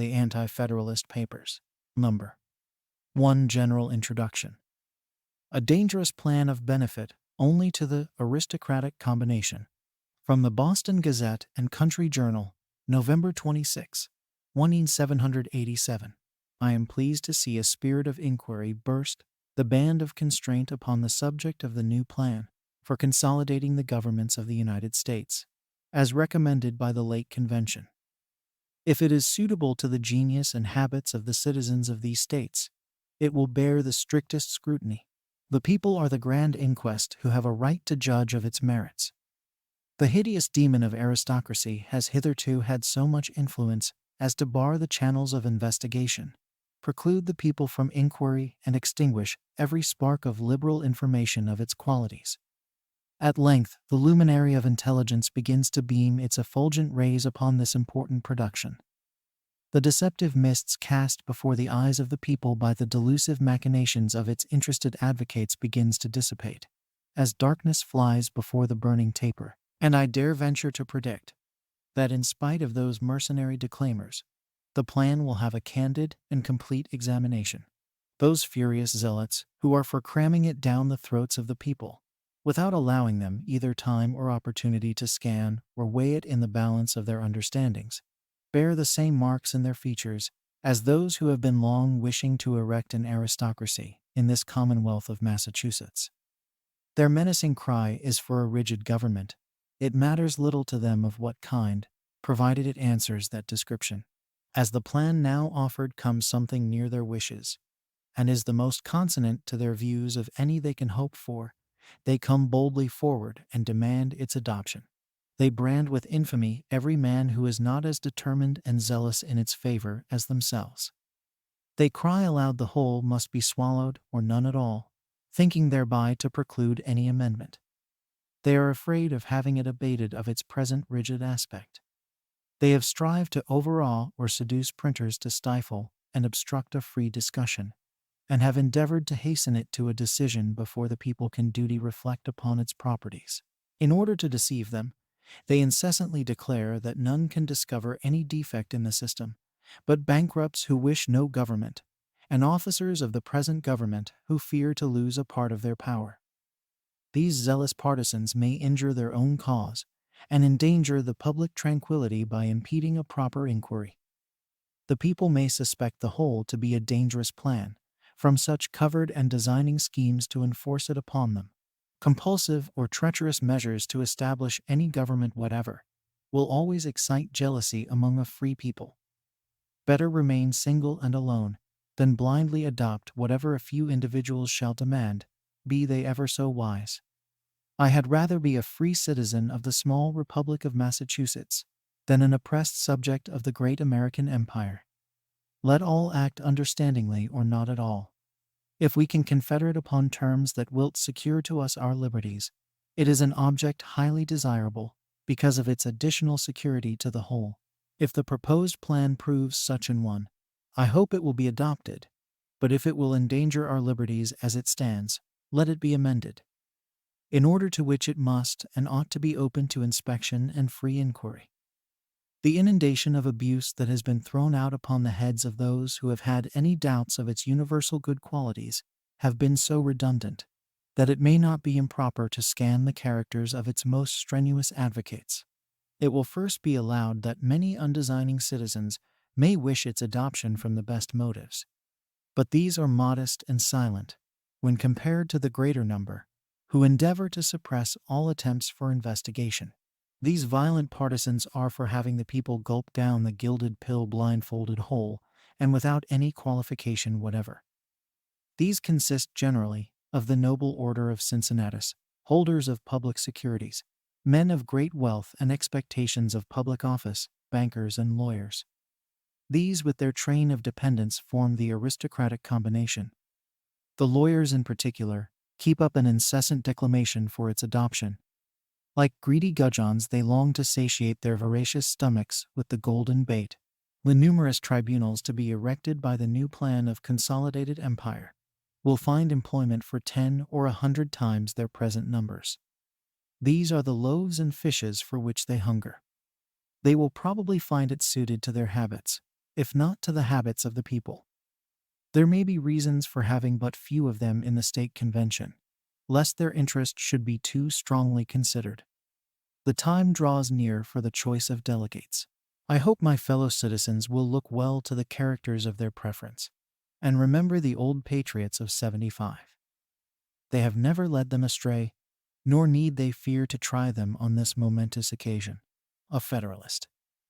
The Anti-Federalist Papers. Number 1. General Introduction. A dangerous plan of benefit only to the aristocratic combination. From the Boston Gazette and Country Journal, November 26, 1787. I am pleased to see a spirit of inquiry burst the band of constraint upon the subject of the new plan for consolidating the governments of the United States, as recommended by the late convention. If it is suitable to the genius and habits of the citizens of these states, it will bear the strictest scrutiny. The people are the grand inquest who have a right to judge of its merits. The hideous demon of aristocracy has hitherto had so much influence as to bar the channels of investigation, preclude the people from inquiry, and extinguish every spark of liberal information of its qualities. At length, the luminary of intelligence begins to beam its effulgent rays upon this important production. The deceptive mists cast before the eyes of the people by the delusive machinations of its interested advocates begins to dissipate, as darkness flies before the burning taper. And I dare venture to predict that in spite of those mercenary declaimers, the plan will have a candid and complete examination. Those furious zealots who are for cramming it down the throats of the people, without allowing them either time or opportunity to scan or weigh it in the balance of their understandings, bear the same marks in their features as those who have been long wishing to erect an aristocracy in this Commonwealth of Massachusetts. Their menacing cry is for a rigid government. It matters little to them of what kind, provided it answers that description. As the plan now offered comes something near their wishes, and is the most consonant to their views of any they can hope for, they come boldly forward and demand its adoption. They brand with infamy every man who is not as determined and zealous in its favor as themselves. They cry aloud the whole must be swallowed or none at all, thinking thereby to preclude any amendment. They are afraid of having it abated of its present rigid aspect. They have strived to overawe or seduce printers to stifle and obstruct a free discussion, and have endeavored to hasten it to a decision before the people can duly reflect upon its properties. In order to deceive them, they incessantly declare that none can discover any defect in the system, but bankrupts who wish no government, and officers of the present government who fear to lose a part of their power. These zealous partisans may injure their own cause and endanger the public tranquility by impeding a proper inquiry. The people may suspect the whole to be a dangerous plan, from such covered and designing schemes to enforce it upon them. Compulsive or treacherous measures to establish any government whatever will always excite jealousy among a free people. Better remain single and alone than blindly adopt whatever a few individuals shall demand, be they ever so wise. I had rather be a free citizen of the small Republic of Massachusetts than an oppressed subject of the great American Empire. Let all act understandingly or not at all. If we can confederate upon terms that wilt secure to us our liberties, it is an object highly desirable because of its additional security to the whole. If the proposed plan proves such an one, I hope it will be adopted, but if it will endanger our liberties as it stands, let it be amended. In order to which it must and ought to be open to inspection and free inquiry. The inundation of abuse that has been thrown out upon the heads of those who have had any doubts of its universal good qualities have been so redundant that it may not be improper to scan the characters of its most strenuous advocates. It will first be allowed that many undesigning citizens may wish its adoption from the best motives, but these are modest and silent when compared to the greater number who endeavor to suppress all attempts for investigation. These violent partisans are for having the people gulp down the gilded pill blindfolded whole and without any qualification whatever. These consist generally of the noble order of Cincinnatus, holders of public securities, men of great wealth and expectations of public office, bankers and lawyers. These with their train of dependents form the aristocratic combination. The lawyers in particular keep up an incessant declamation for its adoption. Like greedy gudgeons, they long to satiate their voracious stomachs with the golden bait. The numerous tribunals to be erected by the new plan of consolidated empire will find employment for 10 or 100 times their present numbers. These are the loaves and fishes for which they hunger. They will probably find it suited to their habits if not to the habits of the people. There may be reasons for having but few of them in the state convention, lest their interest should be too strongly considered. The time draws near for the choice of delegates. I hope my fellow citizens will look well to the characters of their preference, and remember the old patriots of '75. They have never led them astray, nor need they fear to try them on this momentous occasion. A Federalist.